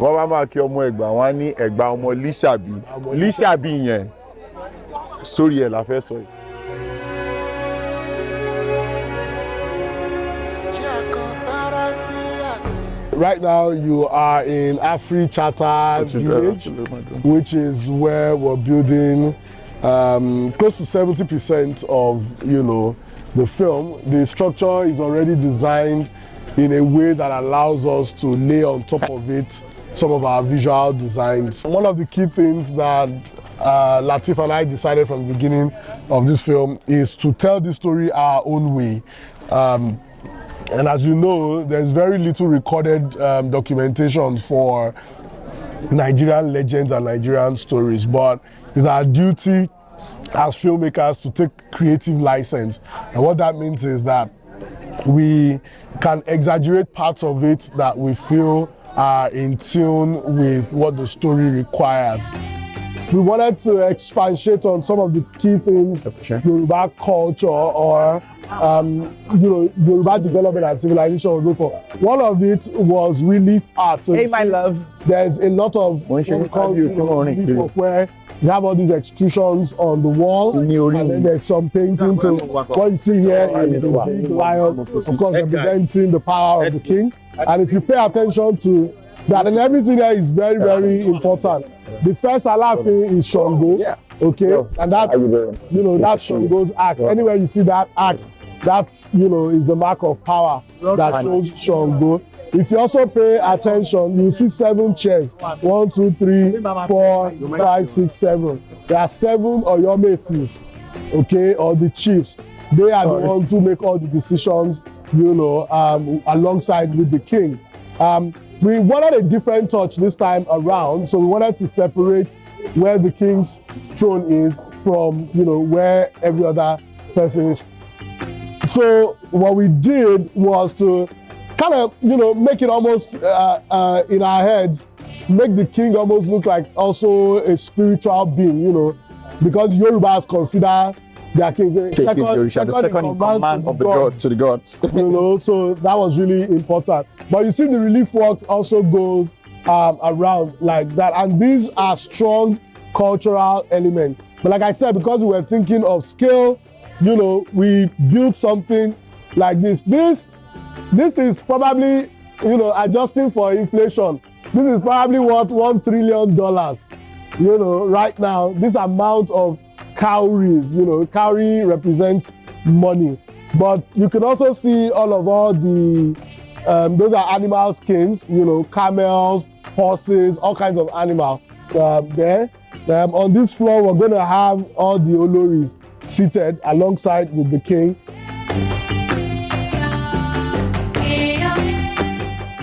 wọ́n bá máa kí ọmọ Ẹ̀gbá wọ́n á ní Ẹ̀gbá ọmọ Lisabi. Lisabi yẹn story ẹ̀ la fẹ́ sọ yìí. Right now, you are in Africhatta village, which is where we're building close to 70% of, the film. The structure is already designed in a way that allows us to lay on top of it some of our visual designs. One of the key things that Lateef and I decided from the beginning of this film is to tell this story our own way. And as you know, there's very little recorded documentation for Nigerian legends and Nigerian stories, but it's our duty as filmmakers to take creative license. And what that means is that we can exaggerate parts of it that we feel are in tune with what the story requires. We wanted to expatiate on some of the key things, Yoruba culture or Yoruba development and civilization will go for. One of it was relief art. So hey, my love. There's a lot of relief work where you have all these extrusions on the wall, and then there's some painting. So what you see here is the big lion, of course, representing the power of the king. And if you pay attention to that, and everything there is very, very important. The first Alaafin is Shango, okay, and that that's Shango's axe. Anywhere you see that axe, that's is the mark of power that shows Shango. If you also pay attention, you see 7 chairs. 1, 2, 3, 4, 5, 6, 7. There are 7 Oyomesis, okay, or the chiefs. They are the ones who make all the decisions, alongside with the king. We wanted a different touch this time around, so we wanted to separate where the king's throne is from, where every other person is. So what we did was to kind of, make it almost in our heads, make the king almost look like also a spiritual being, because Yorubas consider their king the second in command of the gods, to the gods. So that was really important. But you see, the relief work also goes around like that, and these are strong cultural elements. But like I said, because we were thinking of scale, we built something like this. This is probably, adjusting for inflation, this is probably worth $1 trillion. Right now, this amount of cowries, cowrie represents money. But you can also see all the, those are animal skins, camels, horses, all kinds of animals there. On this floor, we're going to have all the Oloris seated alongside with the king.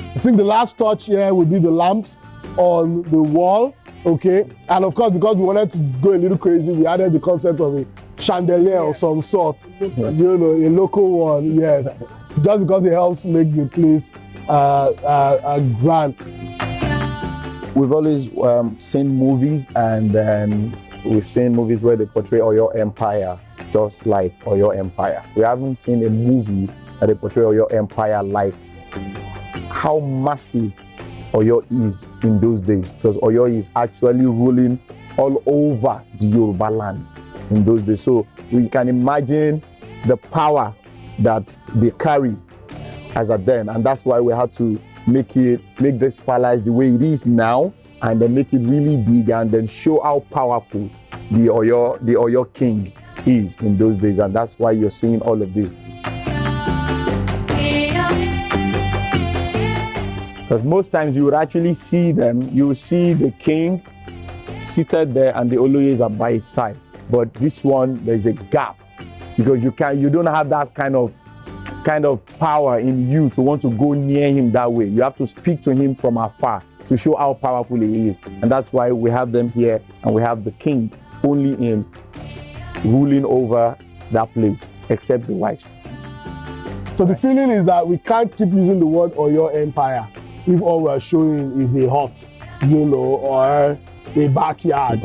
I think the last touch here would be the lamps on the wall, okay? And of course, because we wanted to go a little crazy, we added the concept of a chandelier of some sort, a local one, yes. Just because it helps make the place grand. We've always seen movies, and then we've seen movies where they portray Oyo Empire just like Oyo Empire. We haven't seen a movie that they portray Oyo Empire like how massive Oyo is in those days, because Oyo is actually ruling all over the Yoruba land in those days. So we can imagine the power that they carry as at then, and that's why we had to make this palace the way it is now, and then make it really big, and then show how powerful the Oyo king is in those days, and that's why you're seeing all of this. Because most times you would actually see them, you will see the king seated there and the Oloyes are by his side. But this one, there's a gap, because you don't have that kind of power in you to want to go near him that way. You have to speak to him from afar to show how powerful he is. And that's why we have them here, and we have the king only in ruling over that place, except the wife. So the feeling is that we can't keep using the word Oyo Empire if all we're showing is a hut, or a backyard.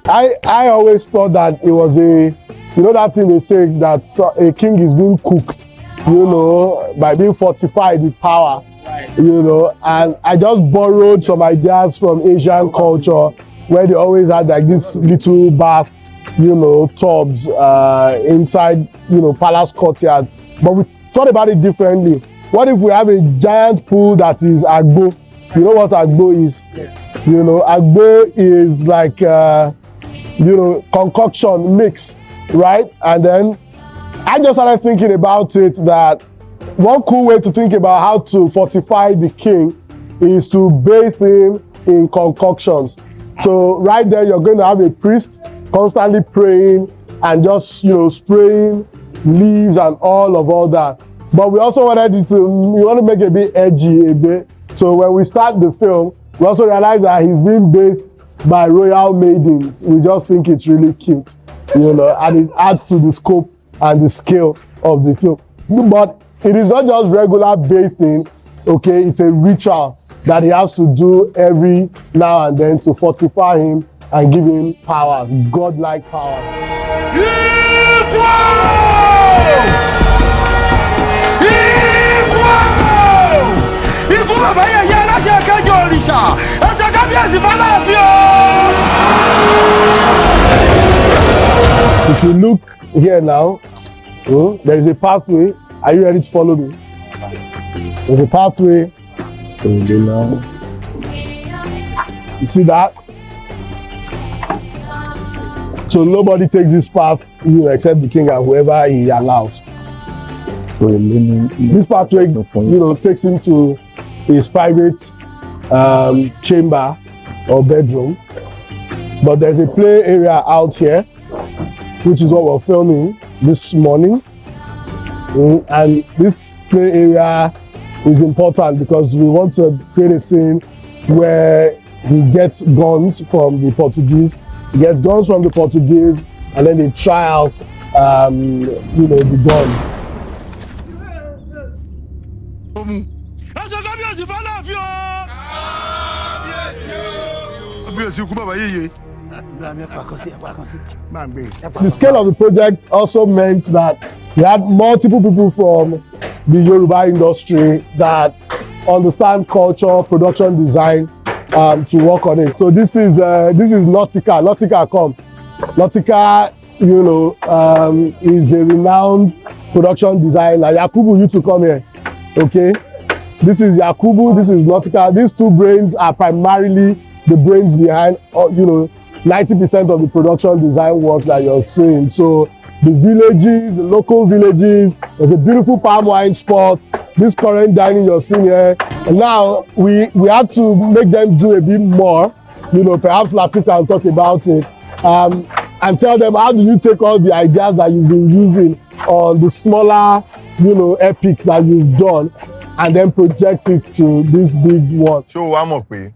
I always thought that it was a you know that thing they say that a king is being cooked, you know, by being fortified with power, you know. And I just borrowed some ideas from Asian culture, where they always had like this little bath, you know, tubs inside, you know, palace courtyard. But we thought about it differently. What if we have a giant pool that is agbo? You know what agbo is? You know, agbo is like, you know, concoction mix, right? And then I just started thinking about it that one cool way to think about how to fortify the king is to bathe him in concoctions. So right there, you're going to have a priest constantly praying and just, you know, spraying leaves and all that. But we also wanted it to, we want to make it a bit edgy a bit. So when we start the film, we also realize that he's being bathed by royal maidens. We just think it's really cute, you know, and it adds to the scope and the scale of the film. But it is not just regular bathing, okay? It's a ritual that he has to do every now and then to fortify him and give him powers, godlike powers. If you look here now, there is a pathway. Are you ready to follow me? There's a pathway. You see that? So nobody takes this path, you know, except the king and whoever he allows. This pathway, you know, takes him to his private chamber or bedroom. But there's a play area out here, which is what we're filming this morning. And this play area is important because we want to create a scene where he gets guns from the Portuguese. He gets guns from the Portuguese, and then they try out, you know, the gun. The scale of the project also meant that we had multiple people from the Yoruba industry that understand culture, production design, to work on it. So this is Nautica. Nautica, come. Nautica, you know, is a renowned production designer. Yakubu, you to come here, okay? This is Yakubu. This is Nautica. These two brains are primarily the brains behind, you know, 90% of the production design work that you're seeing. So the villages, the local villages, there's a beautiful palm wine spot, this current dining you're seeing here. And now we had to make them do a bit more, you know, perhaps Lateef can talk about it, and tell them how do you take all the ideas that you've been using on the smaller, you know, epics that you've done and then project it to this big one. So I'm okay.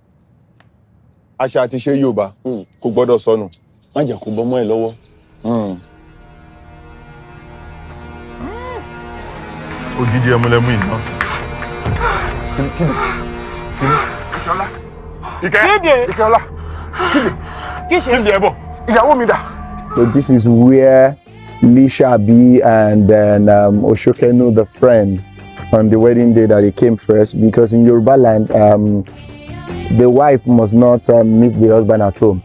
Àṣà àti ìṣe Yorùbá kò gbọ́dọ̀ sọnù. Má jẹ́ kó bọ́ mọ́ ẹ lọ́wọ́. Ògidì ẹmúlẹ́mú yìí náà. Ìkẹ́ọlá. Ìkẹ́ọlá. Kíde ẹbọ. Ìyàwó mi dà. So this is where Lisabi and then Oshokenu, the friend, on the wedding day that he came first, because in Yoruba land, the wife must not meet the husband at home.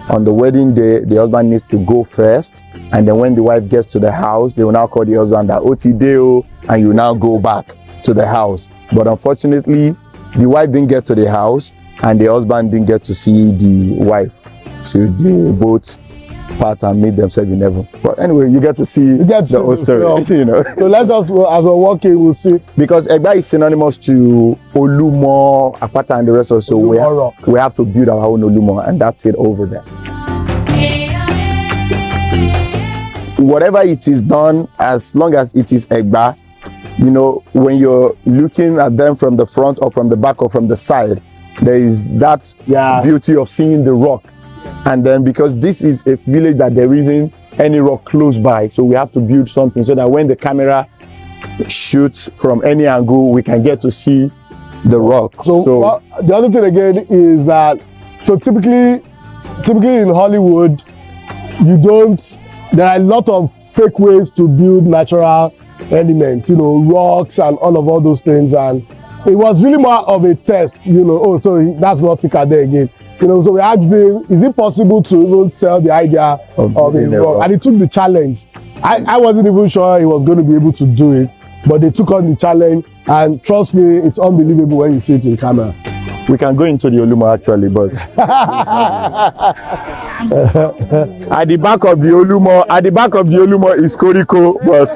On the wedding day, the husband needs to go first, and then when the wife gets to the house, they will now call the husband that Otideyo, and you now go back to the house. But unfortunately, the wife didn't get to the house, and the husband didn't get to see the wife. So they both part and meet themselves in heaven. But anyway, you get to see the whole story, you know. So let us, as we're walking, we'll see. Because Egba is synonymous to Olumo, Apata, and the rest of us. So we have to build our own Olumo, and that's it over there. Whatever it is done, as long as it is Egba, you know, when you're looking at them from the front or from the back or from the side, there is that beauty of seeing the rock. And then because this is a village that there isn't any rock close by, so we have to build something so that when the camera shoots from any angle, we can get to see the rock. So the other thing again is that, so typically in Hollywood, you don't there are a lot of fake ways to build natural elements, you know, rocks and all those things. And it was really more of a test, you know. Oh, sorry, that's not Tika there again. You know, so we asked him, is it possible to even sell the idea of a rock? And he took the challenge. I wasn't even sure he was going to be able to do it, but they took on the challenge, and trust me, it's unbelievable when you see it in camera. We can go into the Olumo actually, but at the back of the Olumo is Koriko, but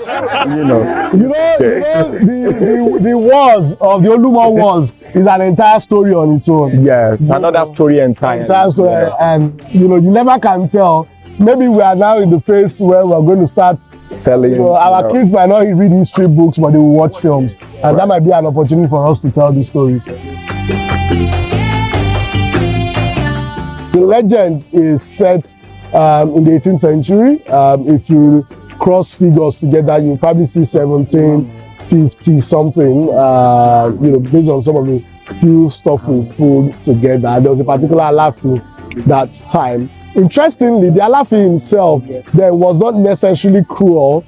the wars of the Olumo wars is an entire story on its own. Yes, another story entirely. Entire story, and you never can tell. Maybe we are now in the phase where we are going to start telling. Our kids might not read history books, but they will watch films, and that might be an opportunity for us to tell this story. The legend is set in the 18th century. If you cross figures together, you probably see 1750 something. Based on some of the few stuff we've pulled together. There was a particular Alafi that time. Interestingly, the Alafi himself there was not necessarily cruel,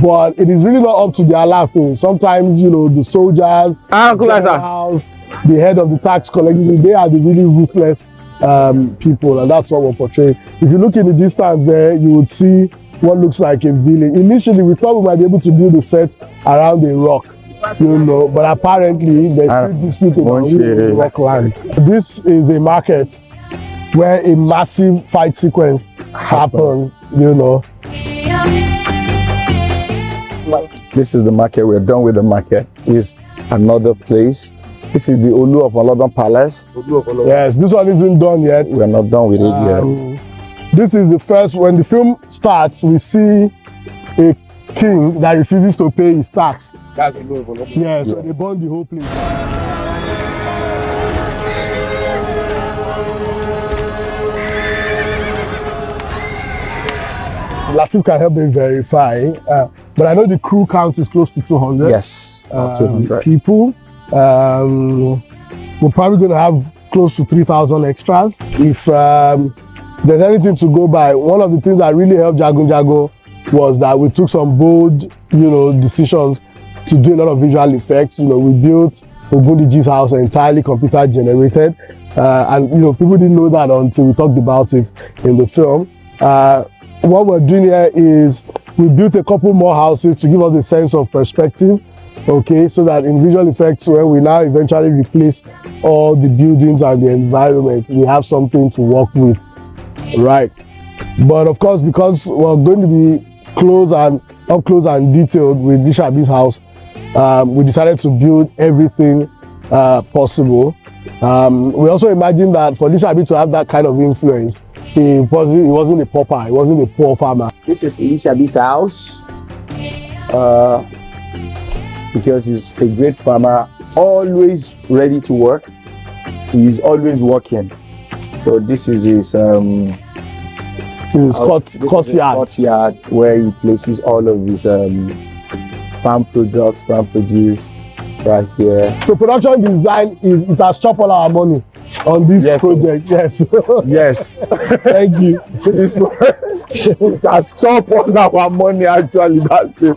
but it is really not up to the Alafi. Sometimes, the soldiers, the head of the tax collectors, they are the really ruthless people, and that's what we're portraying. If you look in the distance there, you would see what looks like a village. Initially, we thought we might be able to build a set around a rock, but apparently there's still dispute rock land. This is a market where a massive fight sequence happened, This is the market. We're done with the market. This is another place. This is the Olu of Olodun Palace. Yes, this one isn't done yet. We're not done with it yet. This is the first, when the film starts, we see a king that refuses to pay his tax. That's the Olu of Olodun. Yeah, so they burn the whole place. Lateef can help me verify, but I know the crew count is close to 200. Yes, 200 people. We're probably going to have close to 3,000 extras. If there's anything to go by, one of the things that really helped Jago was that we took some bold, decisions to do a lot of visual effects. We built Ogundiji's house entirely computer generated, and people didn't know that until we talked about it in the film. What we're doing here is we built a couple more houses to give us a sense of perspective, okay, so that in visual effects, when we now eventually replace all the buildings and the environment, we have something to work with, right? But of course, because we're going to be up close and detailed with Lisabi's house, we decided to build everything possible. We also imagined that for Lisabi to have that kind of influence, he wasn't a pauper, he wasn't a poor farmer. This is Lisabi's house. Because he's a great farmer, always ready to work. He's always working. So this is his courtyard where he places all of his farm produce right here. So production design it has chopped all our money on this project. Yes. Yes. Thank you. It has chopped all our money actually, that's it.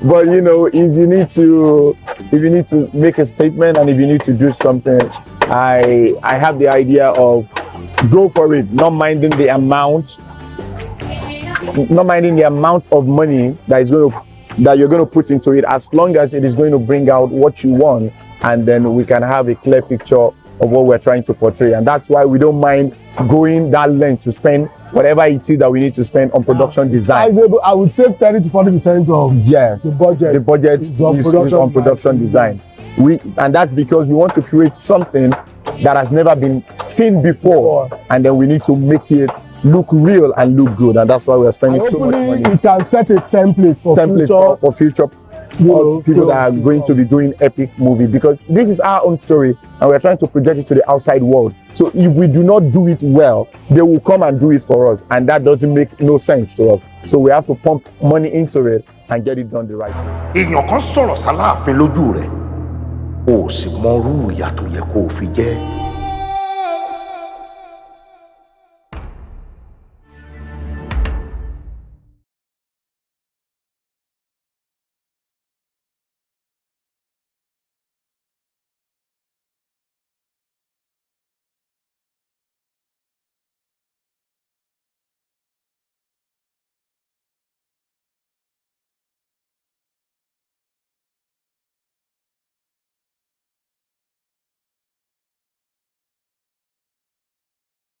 But if you need to make a statement and if you need to do something, I have the idea of go for it, not minding the amount of money that you're going to put into it, as long as it is going to bring out what you want, and then we can have a clear picture of what we're trying to portray. And that's why we don't mind going that length to spend whatever it is that we need to spend on production design. I would say 30 to 40% of the budget. The budget is on production design. And that's because we want to create something that has never been seen before, and then we need to make it look real and look good, and that's why we're spending so much money. It can set a template for future people that are going to be doing epic movie, because this is our own story and we're trying to project it to the outside world. So if we do not do it well, they will come and do it for us, and that doesn't make no sense to us. So we have to pump money into it and get it done the right way. Èèyàn kan sọ̀rọ̀ sáláàfin lójú rẹ̀, ó sì mọ irú ìyà tó yẹ kó o fi jẹ.